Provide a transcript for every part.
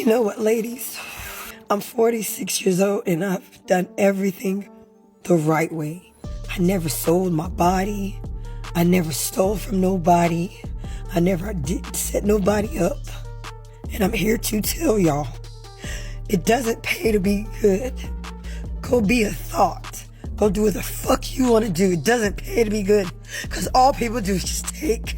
You know what, ladies? I'm 46 years old and I've done everything the right way. I never sold my body. I never stole from nobody. I never did set nobody up. And I'm here to tell y'all, it doesn't pay to be good. Go be a thought. Go do what the fuck you want to do. It doesn't pay to be good. Because all people do is just take,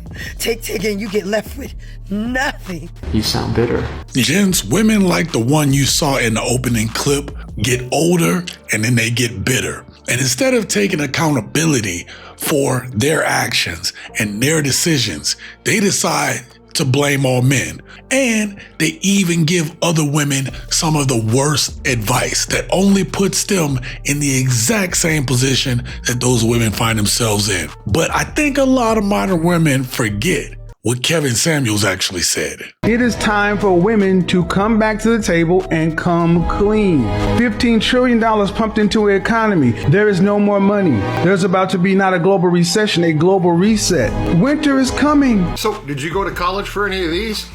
and you get left with nothing. You sound bitter. Gents, women like the one you saw in the opening clip get older and then they get bitter. And instead of taking accountability for their actions and their decisions, they decide to blame all men. And they even give other women some of the worst advice that only puts them in the exact same position that those women find themselves in. But I think a lot of modern women forget what Kevin Samuels actually said. It is time for women to come back to the table and come clean. $15 trillion pumped into the economy. There is no more money. There's about to be not a global recession, a global reset. Winter is coming. So, did you go to college for any of these?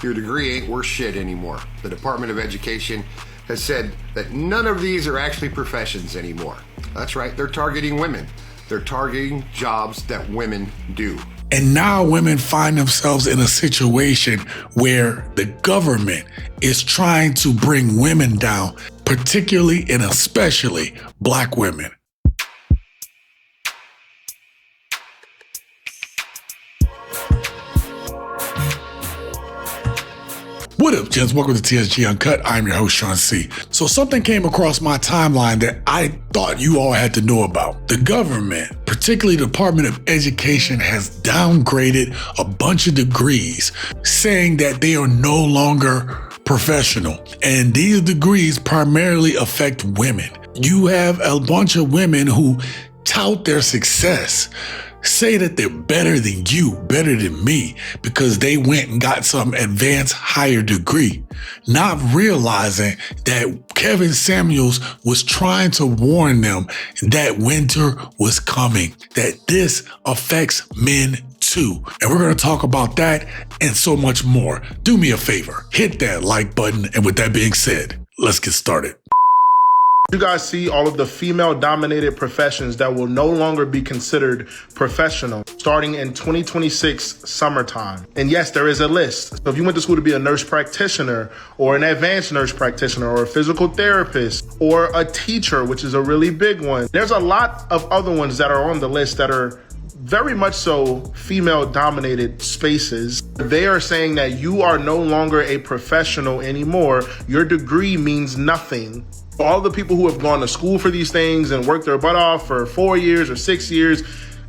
Your degree ain't worth shit anymore. The Department of Education has said that none of these are actually professions anymore. That's right, they're targeting women. They're targeting jobs that women do. And now women find themselves in a situation where the government is trying to bring women down, particularly and especially Black women. What up, gents? Welcome to TSG Uncut. I'm your host, Shaun C. So something came across my timeline that I thought you all had to know about. The government, particularly the Department of Education, has downgraded a bunch of degrees, saying that they are no longer professional. And these degrees primarily affect women. You have a bunch of women who tout their success, say that they're better than you, better than me, because they went and got some advanced higher degree, not realizing that Kevin Samuels was trying to warn them that winter was coming, that this affects men too. And we're going to talk about that and so much more. Do me a favor, hit that like button. And with that being said, let's get started. You guys see all of the female-dominated professions that will no longer be considered professional starting in 2026 summertime. And yes, there is a list. So if you went to school to be a nurse practitioner or an advanced nurse practitioner or a physical therapist or a teacher, which is a really big one, there's a lot of other ones that are on the list that are very much so female-dominated spaces. They are saying that you are no longer a professional anymore. Your degree means nothing. All the people who have gone to school for these things and worked their butt off for 4 years or 6 years,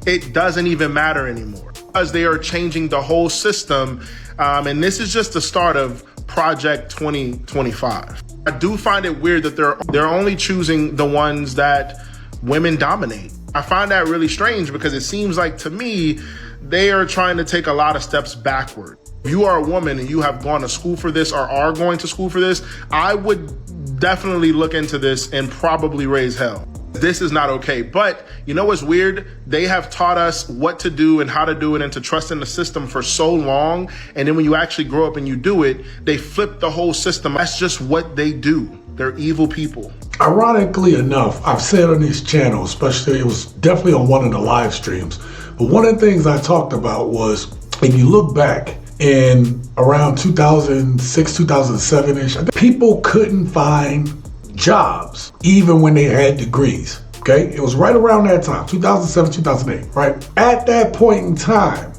it doesn't even matter anymore because they are changing the whole system. And this is just the start of Project 2025. I do find it weird that they're only choosing the ones that women dominate. I find that really strange because it seems like to me, they are trying to take a lot of steps backward. If you are a woman and you have gone to school for this or are going to school for this, I would definitely look into this and probably raise hell. This is not okay. But you know what's weird? They have taught us what to do and how to do it and to trust in the system for so long. And then when you actually grow up and you do it, they flip the whole system. That's just what they do. They're evil people. Ironically enough, I've said on this channel, especially it was definitely on one of the live streams, but one of the things I talked about was, if you look back in around 2006, 2007-ish, people couldn't find jobs even when they had degrees, okay? It was right around that time, 2007, 2008, right? At that point in time,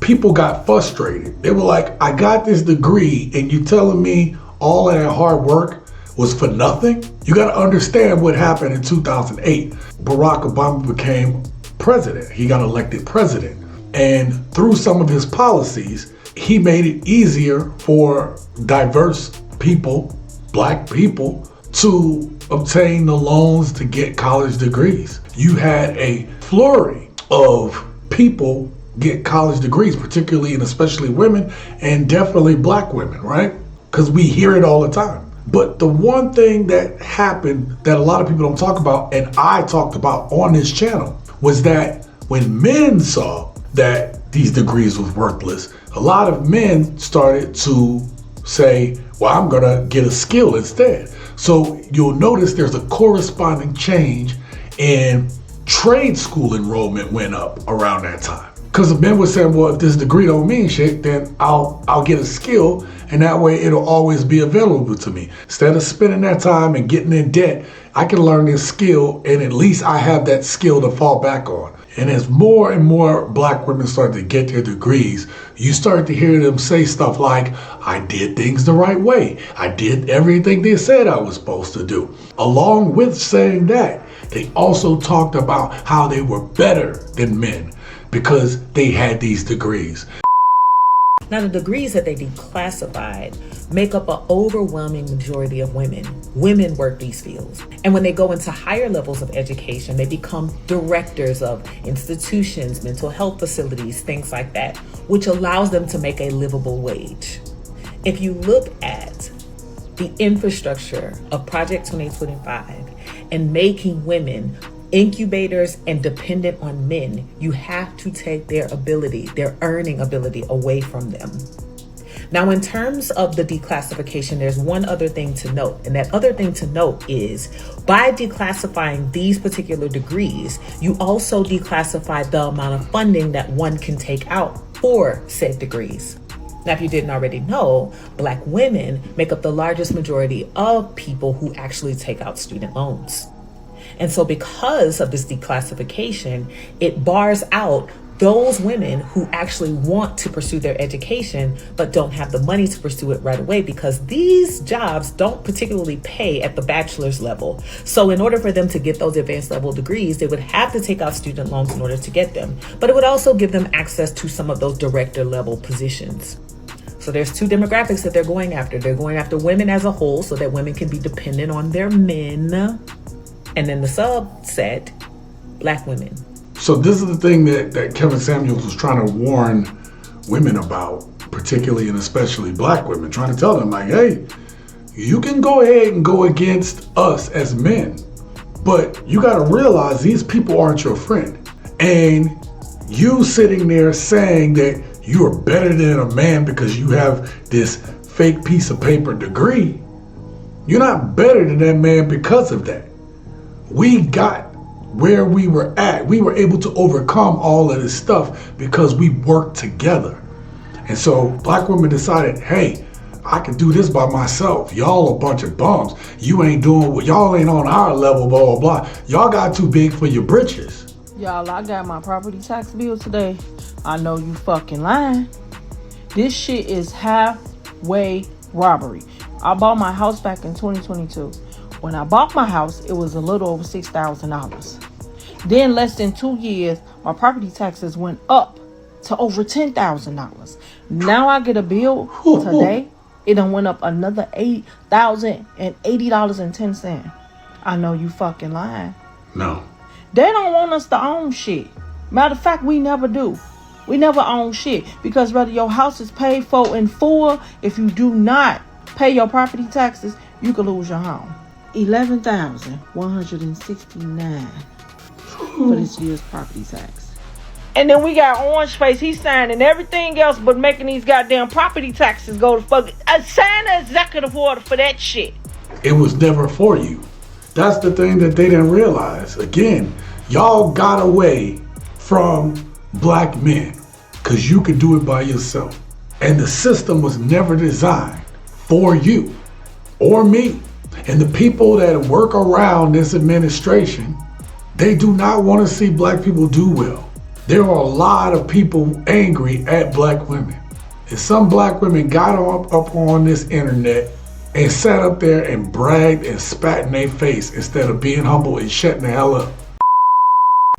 people got frustrated. They were like, I got this degree and you telling me all of that hard work was for nothing? You got to understand what happened in 2008. Barack Obama became president. He got elected president. And through some of his policies, he made it easier for diverse people, Black people, to obtain the loans to get college degrees. You had a flurry of people get college degrees, particularly and especially women, and definitely Black women, right? Because we hear it all the time. But the one thing that happened that a lot of people don't talk about, and I talked about on this channel, was that when men saw that these degrees was worthless, a lot of men started to say, well, I'm gonna get a skill instead. So you'll notice there's a corresponding change in trade school enrollment went up around that time. Because the men were saying, well, if this degree don't mean shit, then I'll get a skill, and that way it'll always be available to me. Instead of spending that time and getting in debt, I can learn this skill, and at least I have that skill to fall back on. And as more and more black women start to get their degrees, you start to hear them say stuff like, I did things the right way. I did everything they said I was supposed to do. Along with saying that, they also talked about how they were better than men because they had these degrees. Now, the degrees that they declassified make up an overwhelming majority of women. Women work these fields. And when they go into higher levels of education, they become directors of institutions, mental health facilities, things like that, which allows them to make a livable wage. If you look at the infrastructure of Project 2025 and making women incubators and dependent on men, you have to take their ability, their earning ability away from them. Now, in terms of the declassification, there's one other thing to note. And that other thing to note is by declassifying these particular degrees, you also declassify the amount of funding that one can take out for said degrees. Now, if you didn't already know, Black women make up the largest majority of people who actually take out student loans. And so because of this declassification, it bars out those women who actually want to pursue their education but don't have the money to pursue it right away, because these jobs don't particularly pay at the bachelor's level. So in order for them to get those advanced level degrees, they would have to take out student loans in order to get them. But it would also give them access to some of those director level positions. So there's two demographics that they're going after. They're going after women as a whole so that women can be dependent on their men. And then the subset, Black women. So this is the thing that Kevin Samuels was trying to warn women about, particularly and especially Black women, trying to tell them like, hey, you can go ahead and go against us as men, but you got to realize these people aren't your friend. And you sitting there saying that you are better than a man because you have this fake piece of paper degree, you're not better than that man because of that. We got where we were at. We were able to overcome all of this stuff because we worked together. And so Black women decided, hey, I can do this by myself. Y'all a bunch of bums. You ain't doing what, y'all ain't on our level, blah, blah, blah. Y'all got too big for your britches. Y'all, I got my property tax bill today. I know you fucking lying. This shit is halfway robbery. I bought my house back in 2022. When I bought my house, it was a little over $6,000. Then less than 2 years, my property taxes went up to over $10,000. Now I get a bill today. It done went up another $8,080.10. I know you fucking lying. No. They don't want us to own shit. Matter of fact, we never do. We never own shit because whether your house is paid for in full, if you do not pay your property taxes, you can lose your home. $11,169 for this year's property tax. And then we got Orange Face. He's signing everything else but making these goddamn property taxes go to fuck. Sign an executive order for that shit. It was never for you. That's the thing that they didn't realize. Again, y'all got away from Black men because you could do it by yourself. And the system was never designed for you or me. And the people that work around this administration, they do not want to see Black people do well. There are a lot of people angry at Black women. And some Black women got up on this internet and sat up there and bragged and spat in their face instead of being humble and shutting the hell up.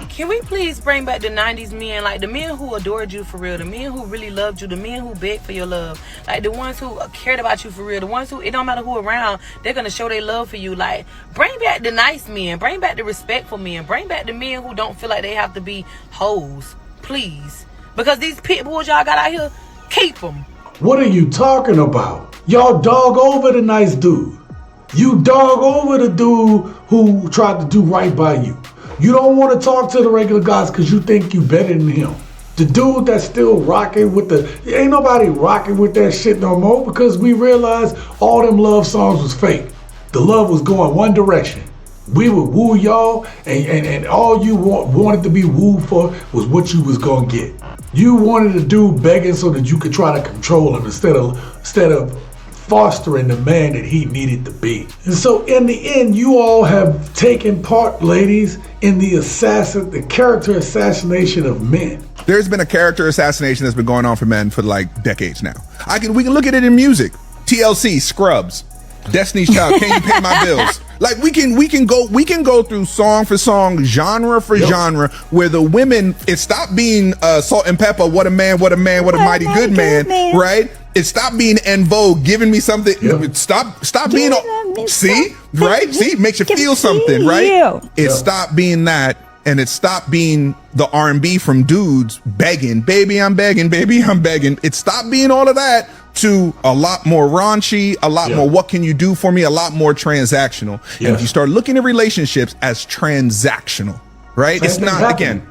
Can we please bring back the 90s men, like the men who adored you for real, the men who really loved you, the men who begged for your love, like the ones who cared about you for real, the ones who, it don't matter who around, they're going to show their love for you. Like, bring back the nice men, bring back the respectful men, bring back the men who don't feel like they have to be hoes, please. Because these pit bulls y'all got out here, keep them. What are you talking about? Y'all dog over the nice dude. You dog over the dude who tried to do right by you. You don't want to talk to the regular guys because you think you better than him. The dude that's still rocking with ain't nobody rocking with that shit no more because we realized all them love songs was fake. The love was going one direction. We would woo y'all, and all you wanted to be wooed for was what you was gonna get. You wanted a dude begging so that you could try to control him instead of fostering the man that he needed to be. And so in the end, you all have taken part, ladies, in the character assassination of men. There's been a character assassination that's been going on for men for like decades now. We can look at it in music. TLC, Scrubs, Destiny's Child, Can You Pay My Bills? Like we can go through song for song, genre for genre, where the women, it stopped being Salt and Pepper, what a man, what a mighty good man, right? It stopped being En Vogue, giving me something. Stop being see, makes you feel something, right? It stopped being that, and it stopped being the R&B from dudes begging, baby, I'm begging, baby, I'm begging. It stopped being all of that to a lot more raunchy, a lot more what can you do for me, a lot more transactional. And if you start looking at relationships as transactional, right? It's not, again,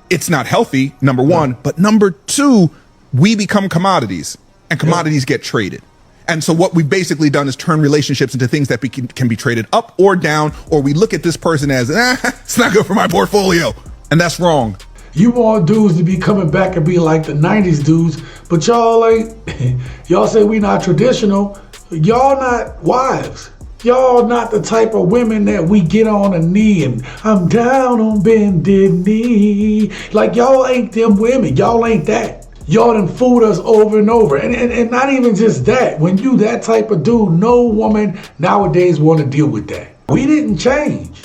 it's not healthy, number one, but number two, we become commodities and commodities get traded. And so what we've basically done is turn relationships into things that can be traded up or down, or we look at this person as, it's not good for my portfolio. And that's wrong. You want dudes to be coming back and be like the 90s dudes, but y'all ain't, y'all say we not traditional. Y'all not wives. Y'all not the type of women that we get on a knee and I'm down on bended knee. Like y'all ain't them women. Y'all ain't that. Y'all done fooled us over and over. And not even just that. When you that type of dude, no woman nowadays want to deal with that. We didn't change.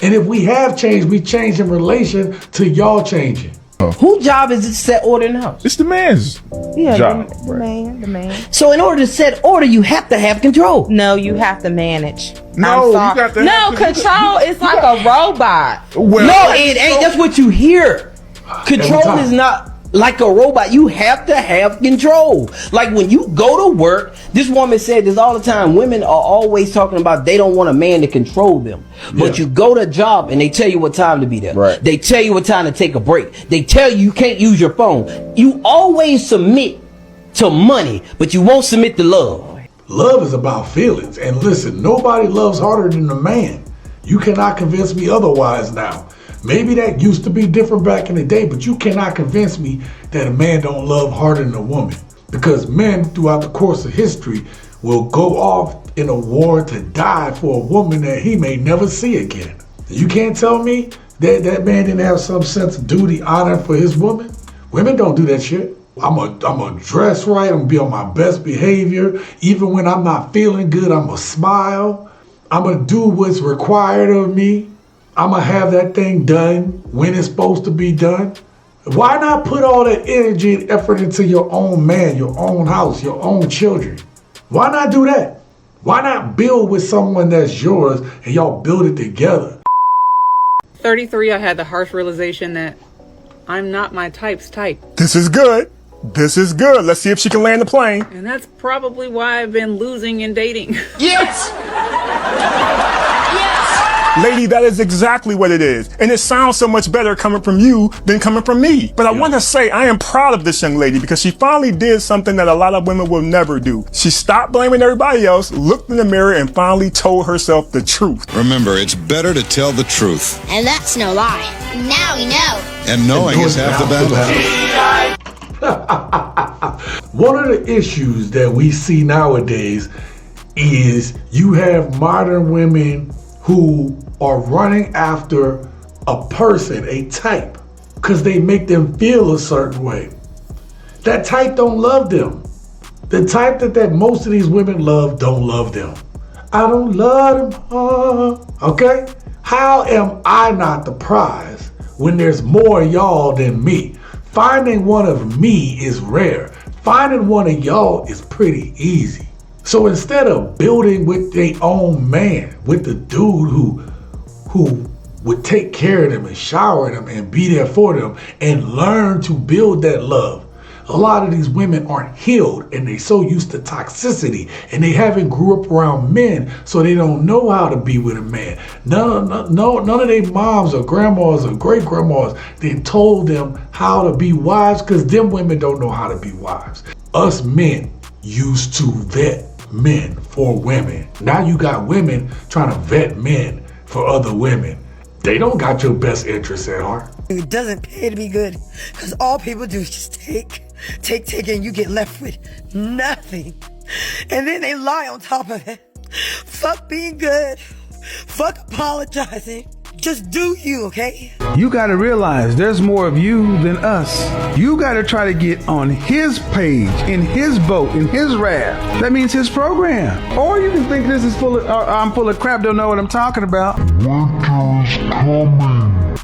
And if we have changed, we changed in relation to y'all changing. Whose job is it to set order in the house? It's the man's job. The man. So in order to set order, you have to have control. No, you have to manage. No, you got to have control is like a robot. Well, no, it ain't. That's what you hear. Control is not like a robot. You have to have control. Like when you go to work, this woman said this all the time. Women are always talking about they don't want a man to control them. But you go to a job and they tell you what time to be there. Right. They tell you what time to take a break. They tell you can't use your phone. You always submit to money, but you won't submit to love. Love is about feelings. And listen, nobody loves harder than a man. You cannot convince me otherwise now. Maybe that used to be different back in the day, but you cannot convince me that a man don't love harder than a woman. Because men throughout the course of history will go off in a war to die for a woman that he may never see again. You can't tell me that that man didn't have some sense of duty, honor for his woman. Women don't do that shit. I'm a dress right, I'm gonna be on my best behavior. Even when I'm not feeling good, I'm gonna smile. I'm gonna do what's required of me. I'm gonna have that thing done when it's supposed to be done. Why not put all that energy and effort into your own man, your own house, your own children? Why not do that? Why not build with someone that's yours and y'all build it together? 33, I had the harsh realization that I'm not my type's type. This is good. This is good. Let's see if she can land the plane. And that's probably why I've been losing in dating. Yes! Lady, that is exactly what it is. And it sounds so much better coming from you than coming from me. But I want to say I am proud of this young lady because she finally did something that a lot of women will never do. She stopped blaming everybody else, looked in the mirror, and finally told herself the truth. Remember, it's better to tell the truth. And that's no lie. Now we know. And knowing is half the battle. One of the issues that we see nowadays is you have modern women who are running after a person, a type, because they make them feel a certain way. That type don't love them. The type that most of these women love don't love them. I don't love them, okay? How am I not the prize when there's more y'all than me? Finding one of me is rare. Finding one of y'all is pretty easy. So instead of building with their own man, with the dude who would take care of them and shower them and be there for them and learn to build that love, A lot of these women aren't healed and they so used to toxicity and they haven't grew up around men, so they don't know how to be with a man. None of their moms or grandmas or great grandmas, they told them how to be wives, because them women don't know how to be wives. Us men used to vet men for women. Now you got women trying to vet men for other women. They don't got your best interests at heart. It doesn't pay to be good, because all people do is just take, and you get left with nothing. And then they lie on top of it. Fuck being good. Fuck apologizing. Just do you, okay? You gotta realize there's more of you than us. You gotta try to get on his page, in his boat, in his raft. That means his program. Or you can think this is I'm full of crap, don't know what I'm talking about. Winter's coming.